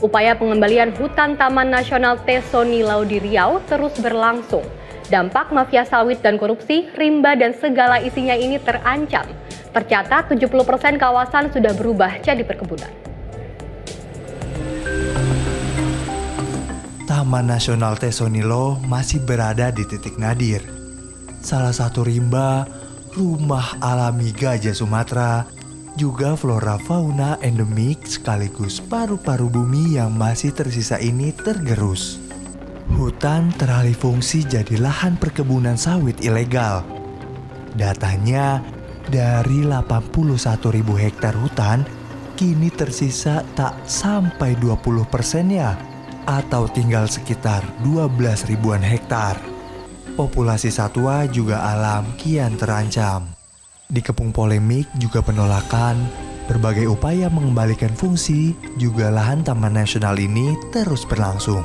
Upaya pengembalian hutan Taman Nasional Tesonilo di Riau terus berlangsung. Dampak mafia sawit dan korupsi, rimba dan segala isinya ini terancam. Tercatat 70% kawasan sudah berubah jadi perkebunan. Taman Nasional Tesonilo masih berada di titik nadir. Salah satu rimba, rumah alami gajah Sumatera, juga flora fauna endemik sekaligus paru-paru bumi yang masih tersisa ini tergerus. Hutan teralih fungsi jadi lahan perkebunan sawit ilegal. Datanya, dari 81.000 hektar hutan, kini tersisa tak sampai 20%-nya, atau tinggal sekitar 12 ribuan hektar. Populasi satwa juga alam kian terancam. Dikepung polemik juga penolakan, berbagai upaya mengembalikan fungsi juga lahan Taman Nasional ini terus berlangsung.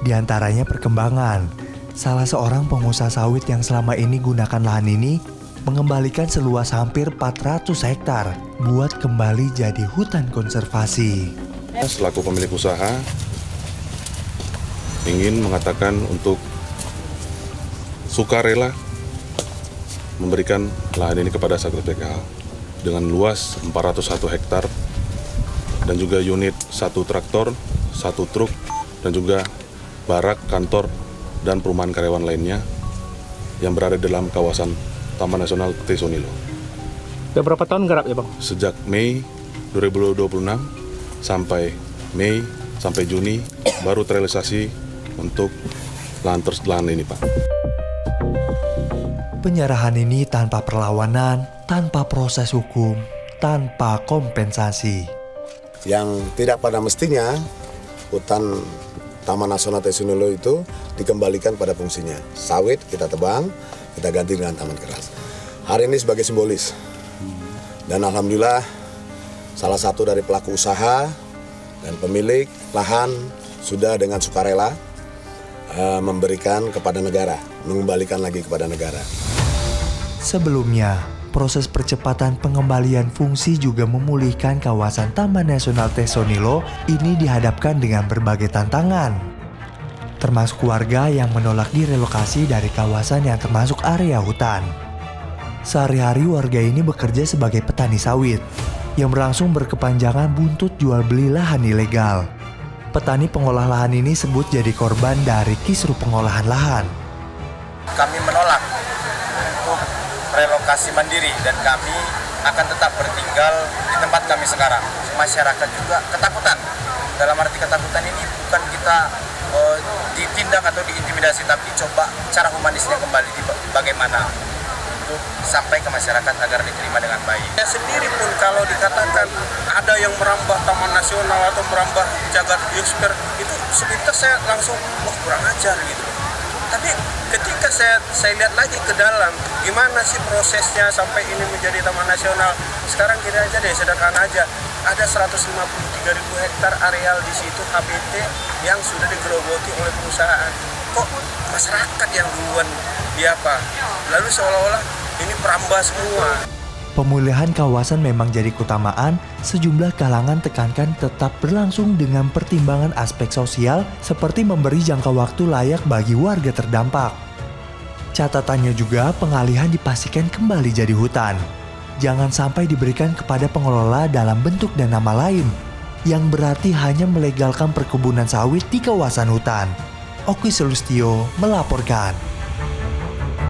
Di antaranya perkembangan, salah seorang pengusaha sawit yang selama ini gunakan lahan ini mengembalikan seluas hampir 400 hektar buat kembali jadi hutan konservasi. Selaku pemilik usaha ingin mengatakan untuk sukarela memberikan lahan ini kepada Satgas PKH dengan luas 401 hektar dan juga unit 1 traktor, 1 truk, dan juga barak, kantor, dan perumahan karyawan lainnya yang berada dalam kawasan Taman Nasional Tesonilo. Sudah berapa tahun garap ya Bang? Sejak Mei 2026 sampai Mei sampai Juni baru terrealisasi untuk lahan ini Pak. Penyerahan ini tanpa perlawanan, tanpa proses hukum, tanpa kompensasi. Yang tidak pada mestinya hutan Taman Nasional Tesonilo itu dikembalikan pada fungsinya. Sawit kita tebang, kita ganti dengan taman keras. Hari ini sebagai simbolis. Dan alhamdulillah salah satu dari pelaku usaha dan pemilik lahan sudah dengan sukarela memberikan kepada negara, mengembalikan lagi kepada negara. Sebelumnya, proses percepatan pengembalian fungsi juga memulihkan kawasan Taman Nasional Tesonilo ini dihadapkan dengan berbagai tantangan. Termasuk warga yang menolak direlokasi dari kawasan yang termasuk area hutan. Sehari-hari warga ini bekerja sebagai petani sawit, yang berlangsung berkepanjangan buntut jual beli lahan ilegal. Petani pengolah lahan ini sebut jadi korban dari kisruh pengolahan lahan. Kami menolak untuk relokasi mandiri dan kami akan tetap bertinggal di tempat kami sekarang. Masyarakat juga ketakutan. Dalam arti ketakutan ini bukan kita ditindak atau diintimidasi, tapi coba cara humanisnya kembali bagaimana untuk sampai ke masyarakat agar diterima dengan baik. Saya sendiri pun kalau dikatakan ada yang merambah Taman Nasional atau merambah Cagar Biosfer, itu sepintas saya langsung kurang ajar gitu. Tapi ketika saya lihat lagi ke dalam, gimana sih prosesnya sampai ini menjadi Taman Nasional. Sekarang gini aja deh, sederhana aja. Ada 153.000 hektar areal di situ HBT yang sudah digerogoti oleh perusahaan. Kok masyarakat yang duluan diapa? Lalu seolah-olah ini perambah semua. Pemulihan kawasan memang jadi keutamaan, sejumlah kalangan tekankan tetap berlangsung dengan pertimbangan aspek sosial seperti memberi jangka waktu layak bagi warga terdampak. Catatannya juga pengalihan dipastikan kembali jadi hutan. Jangan sampai diberikan kepada pengelola dalam bentuk dan nama lain, yang berarti hanya melegalkan perkebunan sawit di kawasan hutan. Oki Sulistyo melaporkan.